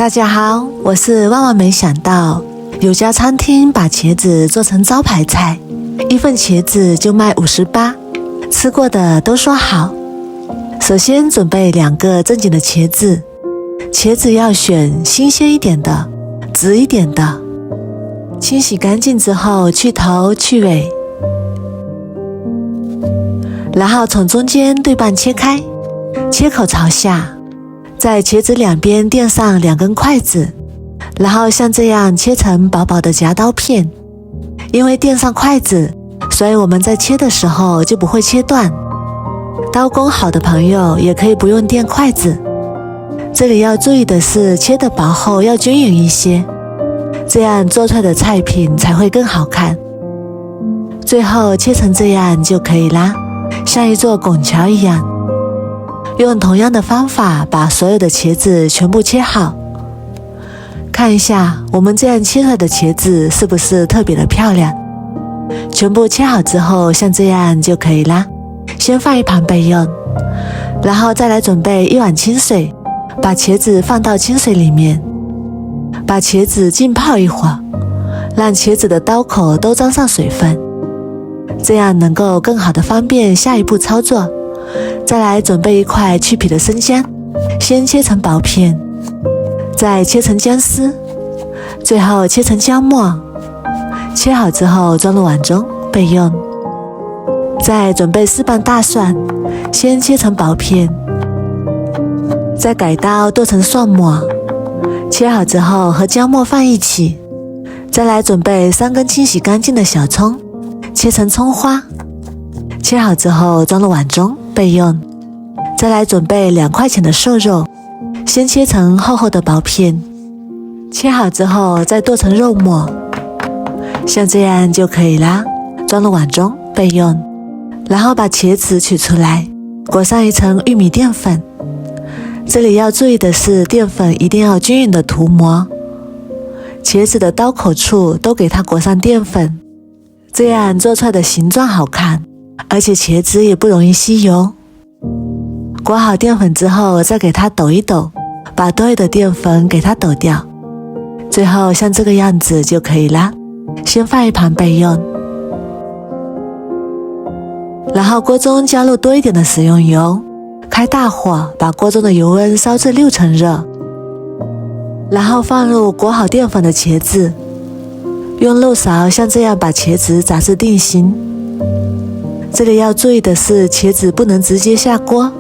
大家好，我是万万没想到，有家餐厅把茄子做成招牌菜，一份茄子就卖58，吃过的都说好。首先准备2个正经的茄子，茄子要选新鲜一点的，直一点的。清洗干净之后去头去尾，然后从中间对半切开，切口朝下，在茄子两边垫上2根筷子，然后像这样切成薄薄的夹刀片。因为垫上筷子，所以我们在切的时候就不会切断。刀工好的朋友也可以不用垫筷子。这里要注意的是，切的薄厚要均匀一些，这样做出来的菜品才会更好看。最后切成这样就可以啦，像一座拱桥一样。用同样的方法把所有的茄子全部切好。看一下我们这样切出来的茄子是不是特别的漂亮？全部切好之后像这样就可以啦，先放一旁备用。然后再来准备1碗清水，把茄子放到清水里面，把茄子浸泡一会儿，让茄子的刀口都沾上水分，这样能够更好的方便下一步操作。再来准备1块去皮的生姜，先切成薄片，再切成姜丝，最后切成姜末。切好之后装入碗中备用。再准备4瓣大蒜，先切成薄片，再改刀剁成蒜末，切好之后和姜末放一起。再来准备3根清洗干净的小葱，切成葱花，切好之后装入碗中备用。再来准备2块钱的瘦肉，先切成厚厚的薄片，切好之后再剁成肉末，像这样就可以啦，装入碗中备用。然后把茄子取出来，裹上一层玉米淀粉。这里要注意的是，淀粉一定要均匀的涂抹，茄子的刀口处都给它裹上淀粉，这样做出来的形状好看，而且茄子也不容易吸油。裹好淀粉之后再给它抖一抖，把多余的淀粉给它抖掉，最后像这个样子就可以啦，先放一旁备用。然后锅中加入多一点的食用油，开大火把锅中的油温烧至6成热，然后放入裹好淀粉的茄子，用肉勺像这样把茄子炸至定型。这里要注意的是，茄子不能直接下锅，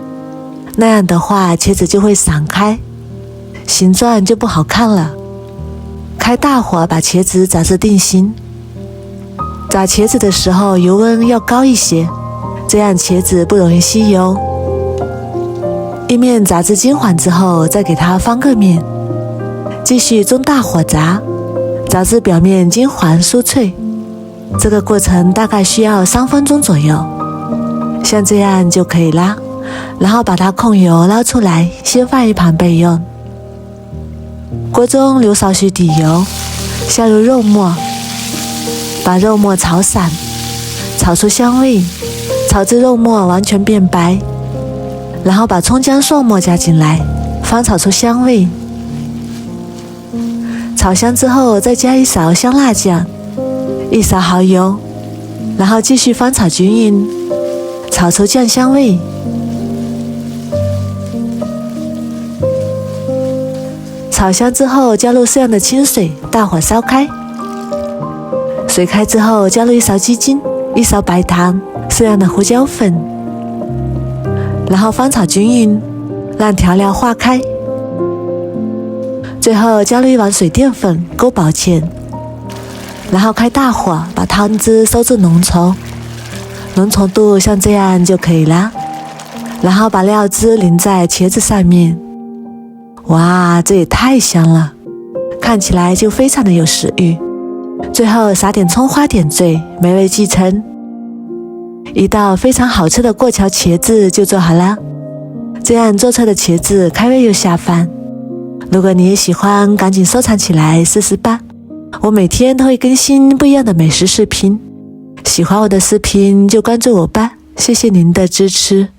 那样的话茄子就会散开，形状就不好看了。开大火把茄子炸至定型。炸茄子的时候油温要高一些，这样茄子不容易吸油。一面炸至金黄之后再给它翻个面，继续中大火炸，炸至表面金黄酥脆。这个过程大概需要3分钟左右，像这样就可以啦。然后把它控油捞出来，先放一旁备用。锅中留少许底油，下入肉末，把肉末炒散，炒出香味，炒至肉末完全变白，然后把葱姜蒜末加进来，翻炒出香味。炒香之后再加1勺香辣酱，1勺蚝油，然后继续翻炒均匀，炒出酱香味。炒香之后加入适量的清水，大火烧开。水开之后加入1勺鸡精，1勺白糖，适量的胡椒粉，然后翻炒均匀，让调料化开。最后加入1碗水淀粉勾薄芡，然后开大火把汤汁收至浓稠，浓稠度像这样就可以啦。然后把料汁淋在茄子上面。哇，这也太香了，看起来就非常的有食欲。最后撒点葱花点缀，美味继承。一道非常好吃的过桥茄子就做好了。这样做出来的茄子开胃又下饭。如果你也喜欢，赶紧收藏起来试试吧。我每天都会更新不一样的美食视频，喜欢我的视频就关注我吧，谢谢您的支持。